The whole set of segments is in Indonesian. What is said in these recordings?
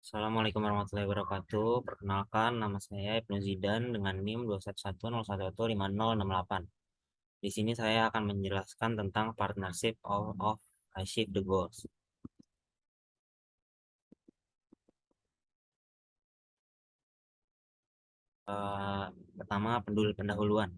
Assalamualaikum warahmatullahi wabarakatuh. Perkenalkan, nama saya Ibnu Zidan dengan NIM 21101115068. Di sini saya akan menjelaskan tentang partnership of achieve the goals. Pertama, pendahuluan.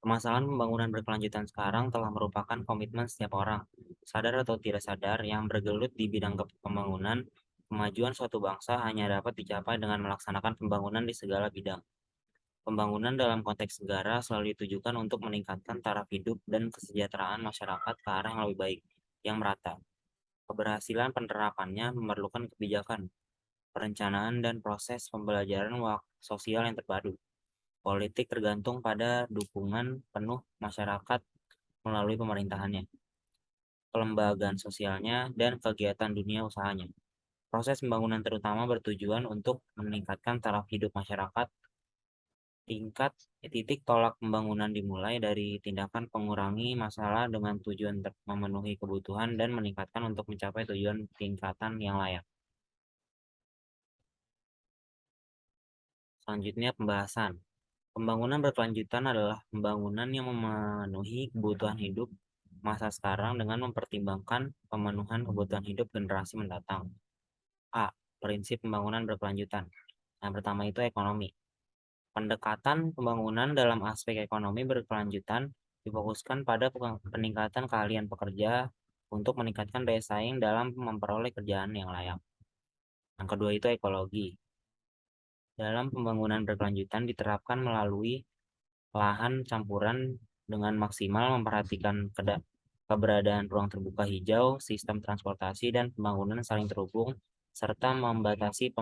Permasalahan pembangunan berkelanjutan sekarang telah merupakan komitmen setiap orang, sadar atau tidak sadar, yang bergelut di bidang pembangunan. Kemajuan suatu bangsa hanya dapat dicapai dengan melaksanakan pembangunan di segala bidang. Pembangunan dalam konteks negara selalu ditujukan untuk meningkatkan taraf hidup dan kesejahteraan masyarakat ke arah yang lebih baik, yang merata. Keberhasilan penerapannya memerlukan kebijakan, perencanaan, dan proses pembelajaran sosial yang terpadu. Politik tergantung pada dukungan penuh masyarakat melalui pemerintahannya, kelembagaan sosialnya, dan kegiatan dunia usahanya. Proses pembangunan terutama bertujuan untuk meningkatkan taraf hidup masyarakat. Tingkat titik tolak pembangunan dimulai dari tindakan pengurangi masalah dengan tujuan memenuhi kebutuhan dan meningkatkan untuk mencapai tujuan tingkatan yang layak. Selanjutnya pembahasan. Pembangunan berkelanjutan adalah pembangunan yang memenuhi kebutuhan hidup masa sekarang dengan mempertimbangkan pemenuhan kebutuhan hidup generasi mendatang. A. Prinsip pembangunan berkelanjutan. Yang pertama itu ekonomi. Pendekatan pembangunan dalam aspek ekonomi berkelanjutan difokuskan pada peningkatan keahlian pekerja untuk meningkatkan daya saing dalam memperoleh kerjaan yang layak. Yang kedua itu ekologi. Dalam pembangunan berkelanjutan diterapkan melalui lahan campuran dengan maksimal memperhatikan keberadaan ruang terbuka hijau, sistem transportasi, dan pembangunan saling terhubung, serta membatasi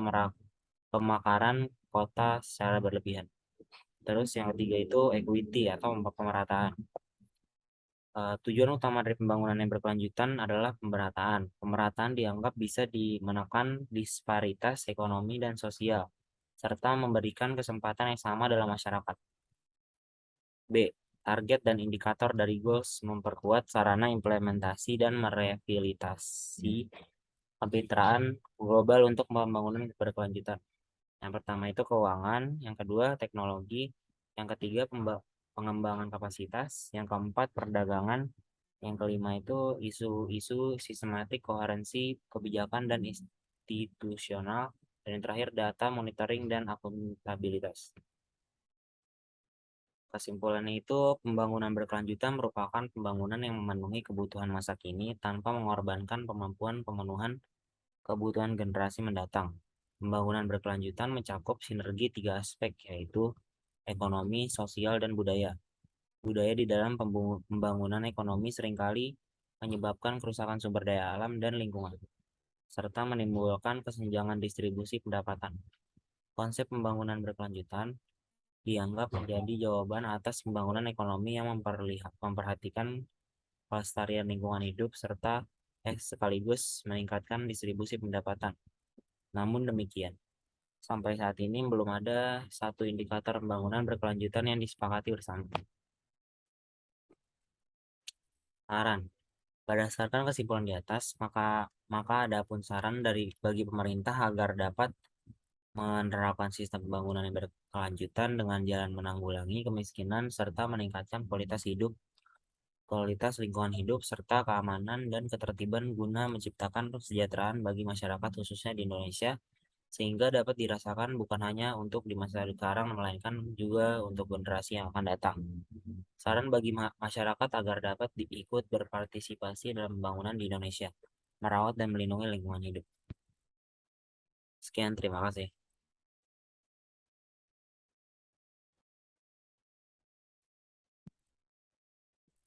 pemakaran kota secara berlebihan. Terus yang ketiga itu equity atau pemerataan. Tujuan utama dari pembangunan yang berkelanjutan adalah pemerataan. Pemerataan dianggap bisa menekan disparitas ekonomi dan sosial, serta memberikan kesempatan yang sama dalam masyarakat. B. Target dan indikator dari goals memperkuat sarana implementasi dan merehabilitasi kemitraan global untuk pembangunan berkelanjutan. Yang pertama itu keuangan, yang kedua teknologi, yang ketiga pengembangan kapasitas, yang keempat perdagangan, yang kelima itu isu-isu sistematik, koherensi kebijakan dan institusional, dan yang terakhir data monitoring dan akuntabilitas. Kesimpulannya itu, pembangunan berkelanjutan merupakan pembangunan yang memenuhi kebutuhan masa kini tanpa mengorbankan kemampuan pemenuhan kebutuhan generasi mendatang. Pembangunan berkelanjutan mencakup sinergi tiga aspek, yaitu ekonomi, sosial, dan budaya. Budaya di dalam pembangunan ekonomi seringkali menyebabkan kerusakan sumber daya alam dan lingkungan, serta menimbulkan kesenjangan distribusi pendapatan. Konsep pembangunan berkelanjutan dianggap menjadi jawaban atas pembangunan ekonomi yang memperhatikan pelestarian lingkungan hidup serta sekaligus meningkatkan distribusi pendapatan. Namun demikian, sampai saat ini belum ada satu indikator pembangunan berkelanjutan yang disepakati bersama. Saran. Berdasarkan kesimpulan di atas, maka ada pun saran bagi pemerintah agar dapat menerapkan sistem pembangunan yang berkelanjutan dengan jalan menanggulangi kemiskinan serta meningkatkan kualitas lingkungan hidup serta keamanan dan ketertiban guna menciptakan kesejahteraan bagi masyarakat khususnya di Indonesia sehingga dapat dirasakan bukan hanya untuk di masa sekarang melainkan juga untuk generasi yang akan datang. Saran bagi masyarakat agar dapat ikut berpartisipasi dalam pembangunan di Indonesia, merawat dan melindungi lingkungan hidup. Sekian, terima kasih.